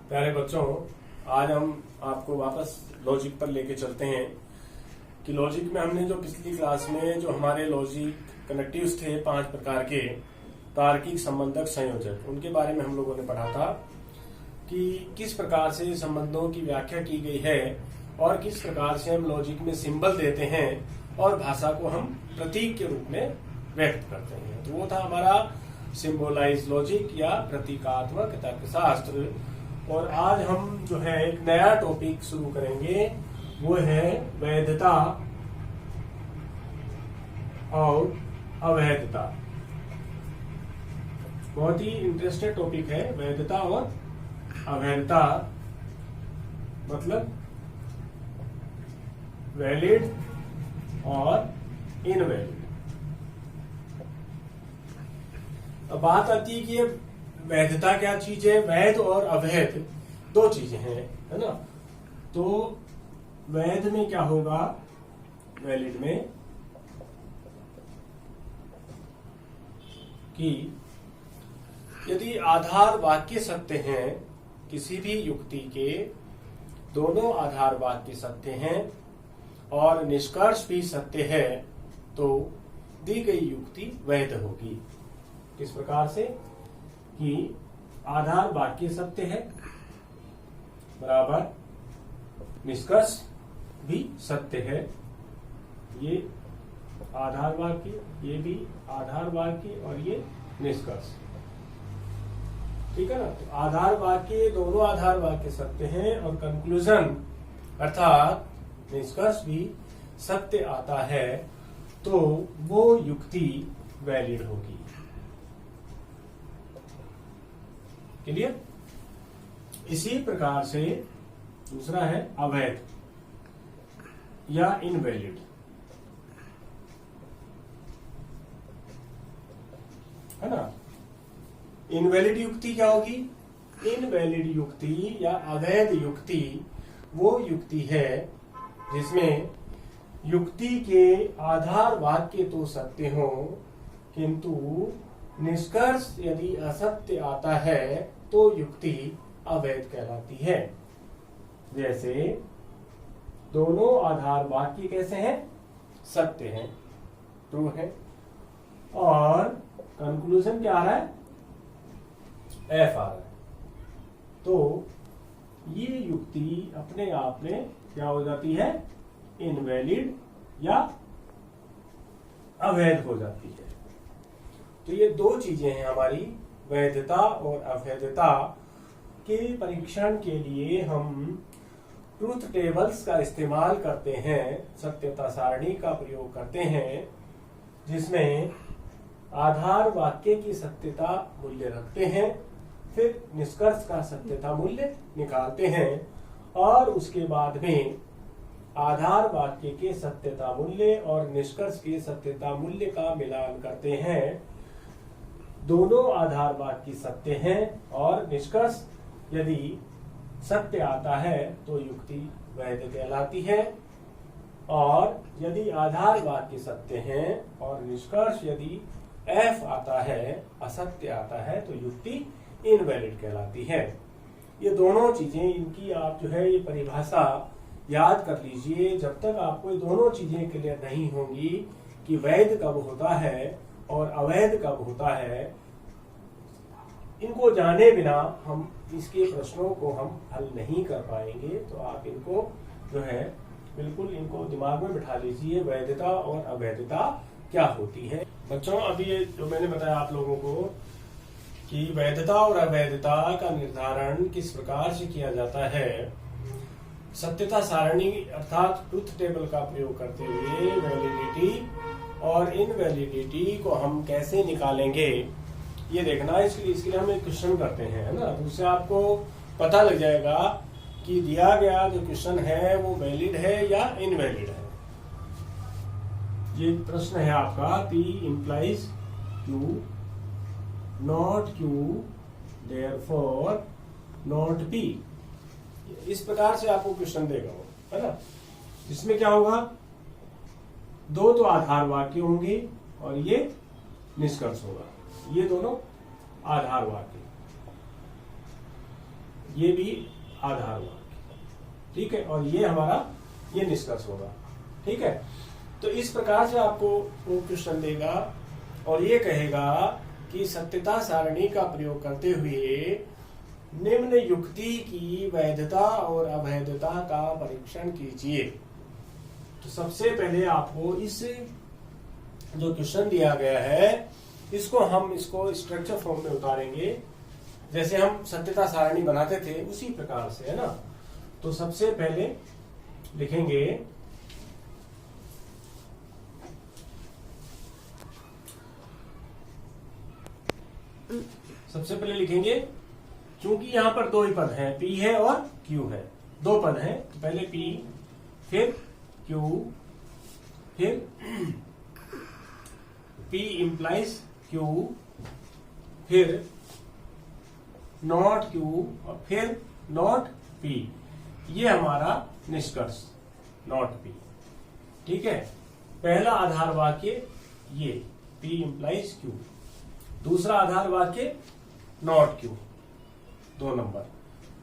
प्यारे बच्चों, आज हम आपको वापस लॉजिक पर लेके चलते हैं कि लॉजिक में हमने जो पिछली क्लास में जो हमारे लॉजिक कनेक्टिव्स थे 5 प्रकार के तार्किक संबंधक संयोजक, उनके बारे में हम लोगों ने पढ़ा था कि किस प्रकार से संबंधों की व्याख्या की गई है और किस प्रकार से हम लॉजिक में सिंबल देते हैं और भाषा को हम प्रतीक के रूप में व्यक्त करते हैं। तो वो था हमारा सिंबोलाइज लॉजिक या प्रतीकात्मक तर्कशास्त्र। और आज हम जो है एक नया टॉपिक शुरू करेंगे, वो है वैधता और अवैधता। बहुत ही इंटरेस्टेड टॉपिक है वैधता और अवैधता, मतलब वैलिड और इनवैलिड। अब बात आती है कि वैधता क्या चीज है। वैध और अवैध दो चीजें हैं, है ना। तो वैध में क्या होगा, वैलिड में, कि यदि आधार वाक्य सत्य हैं, किसी भी युक्ति के दोनों आधार वाक्य सत्य हैं और निष्कर्ष भी सत्य है, तो दी गई युक्ति वैध होगी। किस प्रकार से कि आधार वाक्य सत्य है बराबर निष्कर्ष भी सत्य है। ये आधार वाक्य, ये भी आधार वाक्य और ये निष्कर्ष, ठीक है ना। तो आधार वाक्य, दोनों आधार वाक्य सत्य हैं और कंक्लूजन अर्थात निष्कर्ष भी सत्य आता है, तो वो युक्ति वैलिड होगी। क्लियर। इसी प्रकार से दूसरा है अवैध या इनवैलिड, है ना। इनवैलिड युक्ति क्या होगी? इनवैलिड युक्ति या अवैध युक्ति वो युक्ति है जिसमें युक्ति के आधार वाक्य तो सत्य हो, किंतु निष्कर्ष यदि असत्य आता है तो युक्ति अवैध कहलाती है। जैसे दोनों आधार वाक्य कैसे हैं? सत्य हैं, ट्रू है, और कंक्लूजन क्या आ रहा है? एफ आ रहा है। तो ये युक्ति अपने आप में क्या हो जाती है? इनवैलिड या अवैध हो जाती है। तो ये दो चीजें हैं हमारी, वैधता और अवैधता के परीक्षण के लिए हम ट्रूथ टेबल्स का इस्तेमाल करते हैं, सत्यता सारणी का प्रयोग करते हैं, जिसमें आधार वाक्य की सत्यता मूल्य रखते हैं, फिर निष्कर्ष का सत्यता मूल्य निकालते हैं और उसके बाद में आधार वाक्य के सत्यता मूल्य और निष्कर्ष के सत्यता मूल्य का मिलान करते हैं। दोनों आधार वाक्य सत्य हैं और निष्कर्ष यदि सत्य आता है तो युक्ति वैध कहलाती है, और यदि आधार वाक्य सत्य हैं और निष्कर्ष यदि एफ आता है, असत्य आता है, तो युक्ति इनवैलिड कहलाती है। ये दोनों चीजें, इनकी आप जो है ये परिभाषा याद कर लीजिए। जब तक आपको ये दोनों चीजें क्लियर नहीं होंगी कि वैध कब होता है और अवैध कब होता है, इनको जाने बिना हम इसके प्रश्नों को हम हल नहीं कर पाएंगे। तो आप इनको जो है बिल्कुल इनको दिमाग में बिठा लीजिए, वैधता और अवैधता क्या होती है। बच्चों, अभी ये जो मैंने बताया आप लोगों को कि वैधता और अवैधता का निर्धारण किस प्रकार से किया जाता है, सत्यता सारणी अर्थात ट्रूथ टेबल का प्रयोग करते हुए वैलिडिटी और इनवैलिडिटी को हम कैसे निकालेंगे, ये देखना। इसके लिए हम एक क्वेश्चन करते हैं, है ना। तो उससे आपको पता लग जाएगा कि दिया गया जो क्वेश्चन है वो वैलिड है या इनवैलिड है। ये प्रश्न है आपका, P implies Q, not Q, therefore not P। इस प्रकार से आपको क्वेश्चन देगा वो, है ना। इसमें क्या होगा, दो तो आधार वाक्य होंगे और ये निष्कर्ष होगा, ये दोनों आधार वाक्य। ये भी आधार वाक्य, ठीक है, और ये हमारा ये निष्कर्ष होगा, ठीक है। तो इस प्रकार से आपको वो क्वेश्चन देगा और ये कहेगा कि सत्यता सारणी का प्रयोग करते हुए निम्न युक्ति की वैधता और अवैधता का परीक्षण कीजिए। तो सबसे पहले आपको इस जो क्वेश्चन दिया गया है इसको स्ट्रक्चर फॉर्म में उतारेंगे, जैसे हम सत्यता सारणी बनाते थे उसी प्रकार से, है ना। तो सबसे पहले लिखेंगे क्योंकि यहां पर दो ही पद हैं, P है और Q है, दो पद हैं, तो पहले P फिर Q फिर P implies Q फिर नॉट Q और फिर नॉट P, ये हमारा निष्कर्ष नॉट P, ठीक है। पहला आधार वाक्य ये P implies Q, दूसरा आधार वाक्य नॉट Q, 2 नंबर,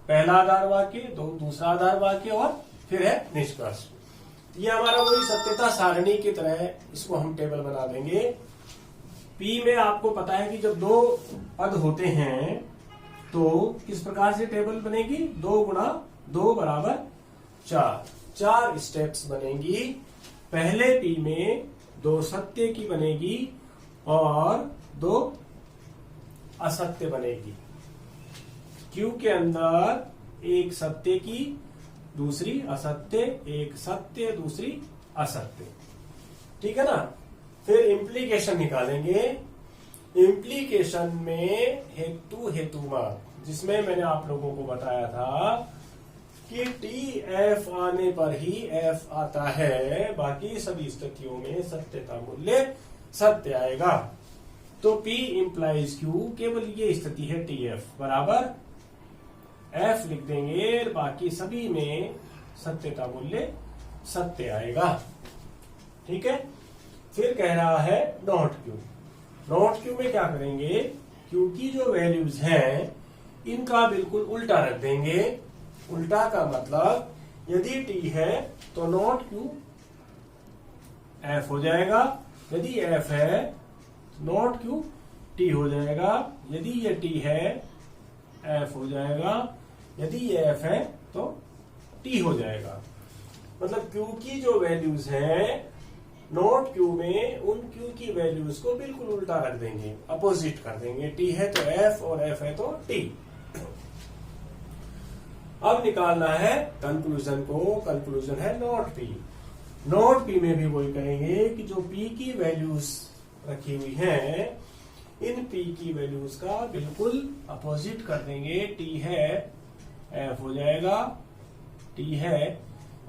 पहला आधार वाक्य, दूसरा आधार वाक्य और फिर है निष्कर्ष। ये हमारा वही सत्यता सारणी की तरह इसको हम टेबल बना देंगे। P में आपको पता है कि जब दो पद होते हैं तो किस प्रकार से टेबल बनेगी, 2 गुणा 2 बराबर 4, 4 स्टेप्स बनेगी। पहले P में 2 सत्य की बनेगी और 2 असत्य बनेगी। Q के अंदर एक सत्य की, दूसरी असत्य, एक सत्य दूसरी असत्य, ठीक है ना। फिर इम्प्लीकेशन निकालेंगे। इम्प्लीकेशन में हेतुमान, जिसमें मैंने आप लोगों को बताया था कि TF आने पर ही F आता है, बाकी सभी स्थितियों में सत्यता मूल्य सत्य आएगा। तो P implies Q, केवल ये स्थिति है TF बराबर F लिख देंगे, बाकी सभी में सत्यता मूल्य सत्य आएगा, ठीक है। फिर कह रहा है नॉट Q। नॉट Q में क्या करेंगे, Q की जो वैल्यूज हैं इनका बिल्कुल उल्टा रख देंगे। उल्टा का मतलब यदि T है तो नॉट Q F हो जाएगा, यदि F है नॉट Q T हो जाएगा, यदि ये T है F हो जाएगा, यदि ये F है तो T हो जाएगा। मतलब Q की जो वैल्यूज हैं नॉट Q में उन Q की वैल्यूज को बिल्कुल उल्टा रख देंगे, अपोजिट कर देंगे। T है तो F और F है तो T। अब निकालना है कंक्लूजन को, कंक्लूजन है नॉट P। नॉट P में भी वही करेंगे कि जो P की वैल्यूज रखी हुई हैं इन P की वैल्यूज का बिल्कुल अपोजिट कर देंगे। T है F हो जाएगा, T है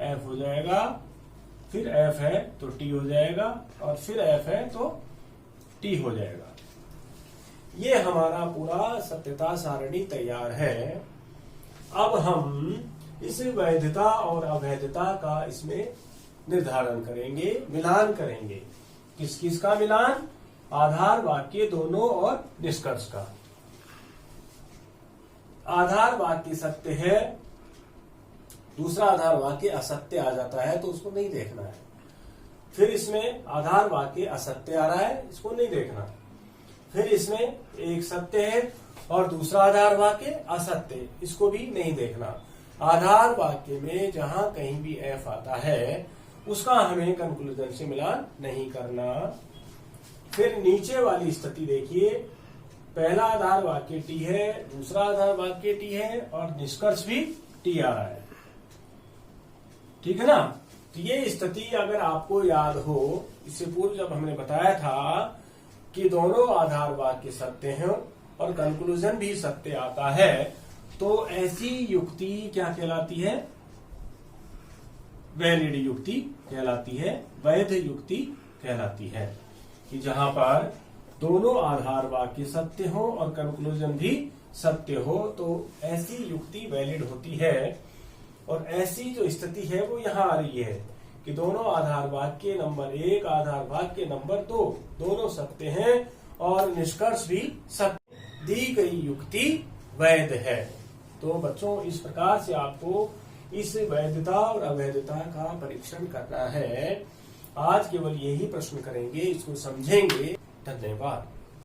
F हो जाएगा, फिर F है तो T हो जाएगा और फिर F है तो T हो जाएगा। ये हमारा पूरा सत्यता सारणी तैयार है। अब हम इस वैधता और अवैधता का इसमें निर्धारण करेंगे, मिलान करेंगे। किस किस का मिलान, आधार वाक्य दोनों और निष्कर्ष का। आधार वाक्य सत्य है, दूसरा आधार वाक्य असत्य आ जाता है तो उसको नहीं देखना है। फिर इसमें आधार वाक्य असत्य आ रहा है, इसको नहीं देखना। फिर इसमें एक सत्य है और दूसरा आधार वाक्य असत्य, इसको भी नहीं देखना। आधार वाक्य में जहां कहीं भी F आता है उसका हमें कंक्लूजन से मिलान नहीं करना। फिर नीचे वाली स्थिति देखिए, पहला आधार वाक्य T है, दूसरा आधार वाक्य T है और निष्कर्ष भी T आ रहा है, ठीक है ना। तो ये स्थिति अगर आपको याद हो, इससे पूर्व जब हमने बताया था कि दोनों आधार वाक्य सत्य हैं और कंक्लूजन भी सत्य आता है, तो ऐसी युक्ति क्या कहलाती है, वैलिड युक्ति कहलाती है, वैध युक्ति कहलाती है। कि जहां पर दोनों आधार वाक्य सत्य हो और कंक्लूजन भी सत्य हो तो ऐसी युक्ति वैलिड होती है। और ऐसी जो स्थिति है वो यहाँ आ रही है कि दोनों आधार वाक्य नंबर 1, आधार वाक्य नंबर 2 दोनों सत्य हैं और निष्कर्ष भी सत्य, दी गई युक्ति वैध है। तो बच्चों इस प्रकार से आपको इस वैधता और अवैधता का परीक्षण करना है। आज केवल यही प्रश्न करेंगे, इसको समझेंगे। धन्यवाद।